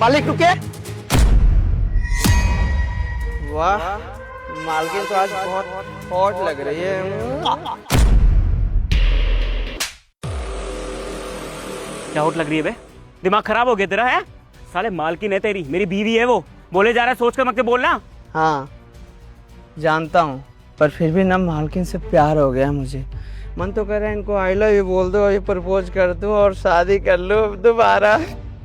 मालिक रुके। वाह, मालकिन तो आज बहुत हॉट लग रही है। क्या होट लग रही है बे? दिमाग खराब हो गया तेरा है? साले मालकिन है तेरी, मेरी बीवी है वो। बोले जा रहा है, सोच कर मत बोलना। हाँ जानता हूँ, पर फिर भी ना मालकिन से प्यार हो गया मुझे। मन तो कर रहा है इनको आई लव यू बोल दो, ये प्रपोज कर दूं और शादी कर लो दोबारा।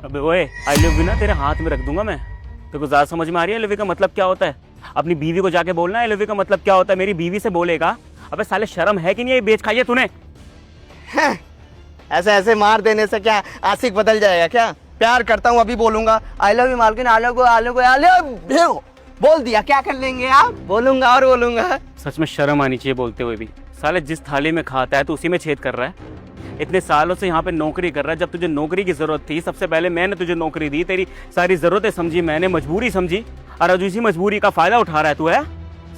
अबे ओए, आई लव यू ना तेरे हाथ में रख दूंगा मैं। तेरे को ज्यादा समझ में आ रही है आई लव यू का मतलब क्या होता है? अपनी बीवी को जाके बोलना आई लव यू का मतलब क्या होता है। मेरी बीवी से बोलेगा? अबे साले शर्म है कि नहीं? ये बेच खाई है तूने? ऐसे ऐसे मार देने से क्या आशिक बदल जाएगा क्या? प्यार करता हूँ अभी बोलूंगा आई लव यू मालकिन, आई लव यू बोल दिया, क्या कर लेंगे आप? बोलूंगा और बोलूंगा। सच में शर्म आनी चाहिए बोलते हुए भी। साले जिस थाली में खाता है तो उसी में छेद कर रहा है। इतने सालों से यहाँ पे नौकरी कर रहा है। जब तुझे नौकरी की जरूरत थी सबसे पहले मैंने तुझे नौकरी दी, तेरी सारी जरूरतें समझी मैंने, मजबूरी समझी, और आज उसी मजबूरी का फायदा उठा रहा है तू है।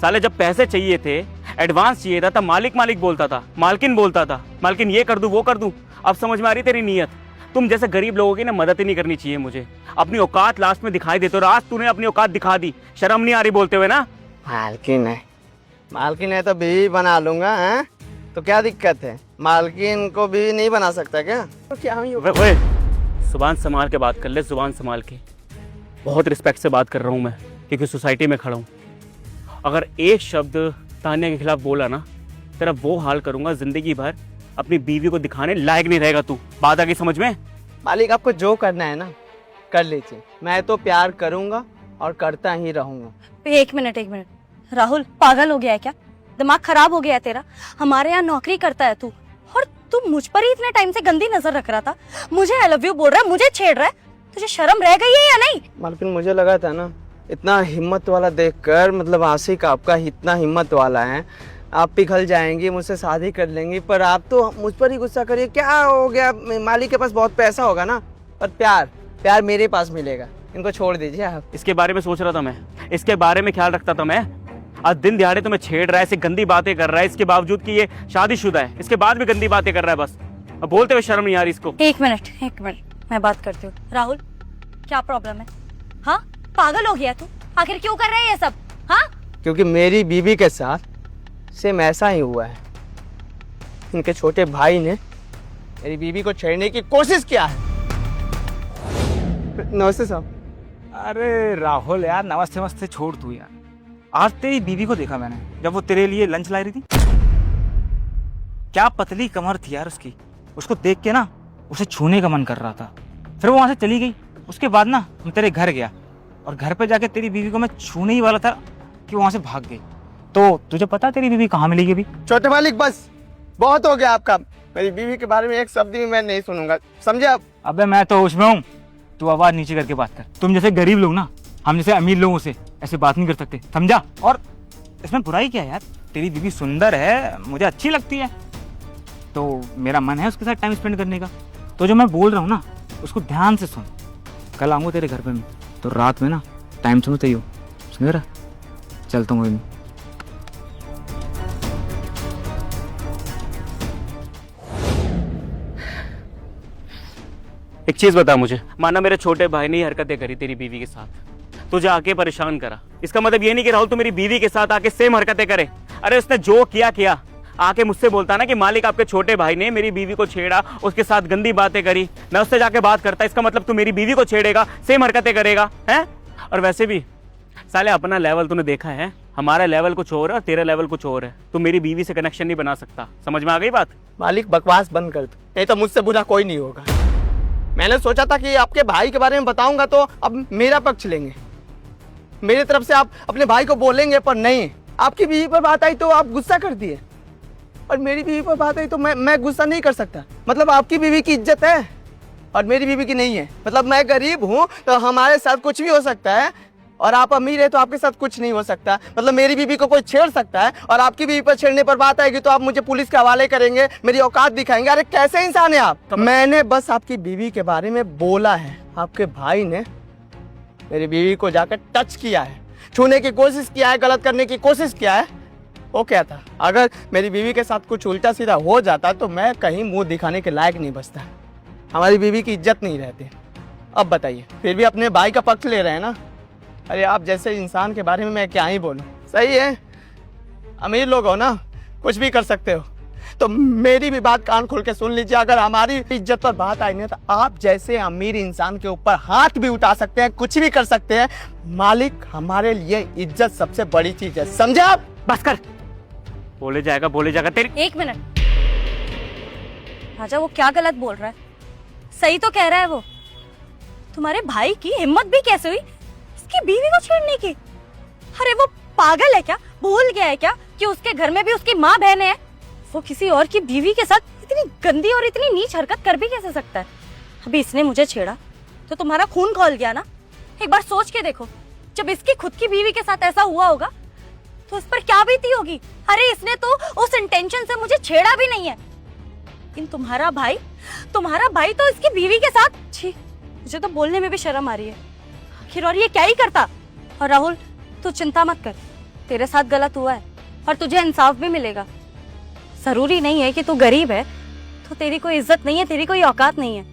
साले जब पैसे चाहिए थे, एडवांस चाहिए था, तब मालिक मालिक बोलता था, मालकिन बोलता था, मालकिन ये कर दूं वो कर दूं। अब समझ में आ रही तेरी नीयत। तुम जैसे गरीब लोगों की ना मदद ही नहीं करनी चाहिए मुझे। अपनी औकात लास्ट में दिखाई देते हो, और आज तूने अपनी औकात दिखा दी। शर्म नहीं आ रही बोलते हुए ना? मालकिन है तो बीवी बना लूंगा है, तो क्या दिक्कत है? मालकिन को बीवी नहीं बना सकता क्या? तो क्या ओए, जुबान संभाल के बात कर ले, जुबान संभाल के। बहुत रिस्पेक्ट से बात कर रहा हूँ मैं, क्योंकि सोसाइटी में खड़ा हूँ। अगर एक शब्द तान्या के खिलाफ बोला ना, तेरा वो हाल करूंगा जिंदगी भर। अपनी बीवी को दिखाने लायक नहीं रहेगा तू। बात आ गई समझ में? मालिक आपको जो करना है ना कर लीजिए, मैं तो प्यार करूंगा और करता ही रहूंगा। एक मिनट राहुल, पागल हो गया है क्या? दिमाग खराब हो गया है तेरा? हमारे यहाँ नौकरी करता है तू, और तू मुझ पर ही इतने टाइम से गंदी नजर रख रहा था। मुझे आई लव यू बोल रहा है, मुझे छेड़ रहा है। तुझे शर्म रह गई है या नहीं? मालकिन मुझे लगा था ना इतना हिम्मत वाला देखकर, मतलब आशिक आपका इतना हिम्मत वाला है, आप पिघल जाएंगी, मुझसे शादी कर लेंगी, पर आप तो मुझ पर ही गुस्सा करिए। क्या हो गया? मालिक के पास बहुत पैसा होगा ना, पर प्यार मेरे पास मिलेगा। इनको छोड़ दीजिए आप। इसके बारे में सोच रहा था मैं, इसके बारे में ख्याल रखता था मैं। आज दिन दिहाड़े तुम्हें छेड़ रहा है, ऐसे गंदी बातें कर रहा है, इसके बावजूद कि ये शादीशुदा है, इसके बाद भी गंदी बातें कर रहा है बस। अब बोलते हुए शर्म नहीं आ रही इसको? एक मिनट मैं बात करती हूँ। राहुल, क्या प्रॉब्लम है? हाँ, पागल हो गया तू? आखिर क्यों कर रहा है ये सब? हाँ, क्योंकि मेरी बीवी के साथ सेम ऐसा ही हुआ है। इनके छोटे भाई ने मेरी बीवी को छेड़ने की कोशिश किया है। नमस्ते साहब। अरे राहुल यार, नमस्ते नमस्ते छोड़ तू यार। आज तेरी बीवी को देखा मैंने जब वो तेरे लिए लंच ला रही थी। क्या पतली कमर थी यार उसकी। उसको देख के ना उसे छूने का मन कर रहा था। फिर वो वहां से चली गई। उसके बाद ना मैं तेरे घर गया, और घर पे जाके तेरी बीवी को मैं छूने ही वाला था कि वहां से भाग गई। तो तुझे पता तेरी बीवी कहाँ मिलेगी अभी? छोटे मालिक बस बहुत हो गया आपका। मेरी बीवी के बारे में एक शब्द भी मैं नहीं सुनूंगा, समझे आप? अबे मैं तो उसमें हूँ, तू आवाज नीचे करके बात कर। तुम जैसे गरीब लोग ना, हम जैसे अमीर लोगों से ऐसे बात नहीं कर सकते, समझा? और इसमें बुराई क्या है यार? तेरी बीवी सुंदर है, मुझे अच्छी लगती है, तो मेरा मन है उसके साथ टाइम स्पेंड करने का। तो जो मैं बोल रहा हूँ ना उसको ध्यान से सुन। कल आऊँगा तेरे घर पे मैं, तो रात में ना टाइम से चाहिए, समझ रहा? चलता हूँ मैं। एक चीज बता मुझे, माना मेरे छोटे भाई ने हरकतें करी तेरी बीवी के साथ, तुझे आके परेशान करा, इसका मतलब ये नहीं कि राहुल तू मेरी बीवी के साथ आके सेम हरकतें करे। अरे उसने जो किया आके मुझसे बोलता ना कि मालिक आपके छोटे भाई ने मेरी बीवी को छेड़ा, उसके साथ गंदी बातें करी, मैं उससे जाके बात करता। इसका मतलब तू मेरी बीवी को छेड़ेगा, सेम हरकतें करेगा हैं? और वैसे भी साले अपना लेवल तूने देखा है, हमारा लेवल कुछ और है और तेरा लेवल कुछ और है। तू मेरी बीवी से कनेक्शन नहीं बना सकता। समझ में आ गई बात? मालिक बकवास बंद कर दो, नहीं तो मुझसे बुरा कोई नहीं होगा। मैंने सोचा था कि आपके भाई के बारे में बताऊंगा तो अब मेरा पक्ष लेंगे, मेरी तरफ से आप अपने भाई को बोलेंगे, पर नहीं। आपकी बीवी पर बात आई तो आप गुस्सा कर दिए, और मेरी बीवी पर बात आई तो मैं गुस्सा नहीं कर सकता। मतलब आपकी बीवी की इज्जत है और मेरी बीवी की नहीं है। मतलब मैं गरीब हूँ तो हमारे साथ कुछ भी हो सकता है, और आप अमीर है तो आपके साथ कुछ नहीं हो सकता। मतलब मेरी बीवी को कोई छेड़ सकता है, और आपकी बीवी पर छेड़ने पर बात आएगी तो आप मुझे पुलिस के हवाले करेंगे, मेरी औकात दिखाएंगे। अरे कैसे इंसान है आप? मैंने बस आपकी बीवी के बारे में बोला है। आपके भाई ने मेरी बीवी को जाकर टच किया है, छूने की कोशिश किया है, गलत करने की कोशिश किया है। वो क्या था, अगर मेरी बीवी के साथ कुछ उल्टा सीधा हो जाता तो मैं कहीं मुंह दिखाने के लायक नहीं बचता। हमारी बीवी की इज्जत नहीं रहती। अब बताइए, फिर भी अपने भाई का पक्ष ले रहे हैं ना? अरे आप जैसे इंसान के बारे में मैं क्या ही बोलूं। सही है, अमीर लोग हो ना, कुछ भी कर सकते हो। तो मेरी भी बात कान खोल के सुन लीजिए, अगर हमारी इज्जत पर बात आई ना, तो आप जैसे अमीर इंसान के ऊपर हाथ भी उठा सकते हैं, कुछ भी कर सकते हैं। मालिक, हमारे लिए इज्जत सबसे बड़ी चीज है, समझे आप? बस कर, बोले जाएगा तेरी। एक मिनट राजा, वो क्या गलत बोल रहा है? सही तो कह रहा है वो। तुम्हारे भाई की हिम्मत भी कैसे हुई इसकी बीवी को छेड़ने की? अरे वो पागल है क्या? भूल गया है क्या कि उसके घर में भी उसकी माँ बहन है? वो किसी और की बीवी के साथ इतनी गंदी और इतनी नीच हरकत कर भी कैसे सकता है? अभी इसने मुझे छेड़ा तो तुम्हारा खून खौल गया ना? एक बार सोच के देखो, जब इसकी खुद की बीवी के साथ ऐसा हुआ होगा तो इस पर क्या बीती होगी। अरे इसने तो उस इंटेंशन से मुझे छेड़ा भी नहीं है, लेकिन तुम्हारा भाई तो इसकी बीवी के साथ, छी, मुझे तो बोलने में भी शर्म आ रही है। आखिर और ये क्या ही करता। और राहुल, तू चिंता मत कर, तेरे साथ गलत हुआ है और तुझे इंसाफ भी मिलेगा। जरूरी नहीं है कि तू गरीब है तो तेरी कोई इज्जत नहीं है, तेरी कोई औकात नहीं है।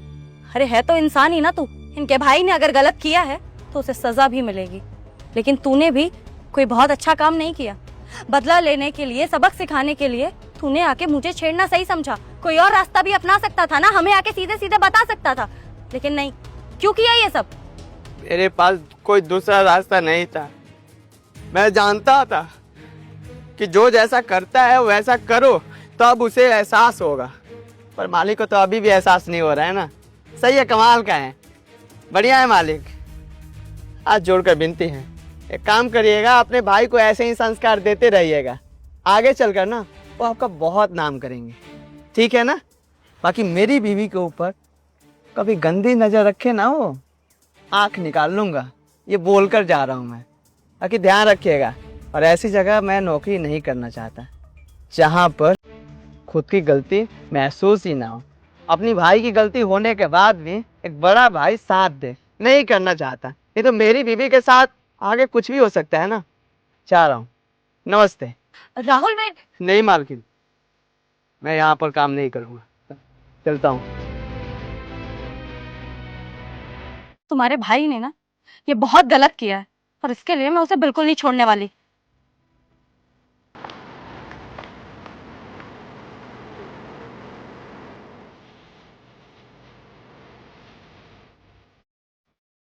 अरे है तो इंसान ही ना तू। इनके भाई ने अगर गलत किया है तो उसे सजा भी मिलेगी, लेकिन तूने भी कोई बहुत अच्छा काम नहीं किया। बदला लेने के लिए, सबक सिखाने के लिए तूने आके मुझे छेड़ना सही समझा। कोई और रास्ता भी अपना सकता था ना, हमें आके सीधे सीधे बता सकता था, लेकिन नहीं। क्यों किया ये सब? मेरे पास कोई दूसरा रास्ता नहीं था। मैं जानता था कि जो जैसा करता है वैसा करो, तब उसे एहसास होगा। पर मालिक को तो अभी भी एहसास नहीं हो रहा है ना। सही है, कमाल का है, बढ़िया है मालिक। हाथ जोड़कर विनती है, एक काम करिएगा, अपने भाई को ऐसे ही संस्कार देते रहिएगा। आगे चलकर ना वो आपका बहुत नाम करेंगे, ठीक है ना? बाकी मेरी बीवी के ऊपर कभी गंदी नजर रखे ना, वो आंख निकाल लूंगा। ये बोलकर जा रहा हूँ मैं। बाकी ध्यान रखिएगा, और ऐसी जगह मैं नौकरी नहीं करना चाहता जहाँ पर खुद की गलती महसूस ही ना हो। अपनी भाई की गलती होने के बाद भी एक बड़ा भाई साथ दे, नहीं करना चाहता। नहीं तो मेरी बीवी के साथ आगे कुछ भी हो सकता है ना। जा रहा हूँ, नमस्ते। राहुल, मैं नहीं मालकिन, मैं यहाँ पर काम नहीं करूँगा, चलता हूँ। तुम्हारे भाई ने ना ये बहुत गलत किया है और इसके लिए मैं उसे बिल्कुल नहीं छोड़ने वाली।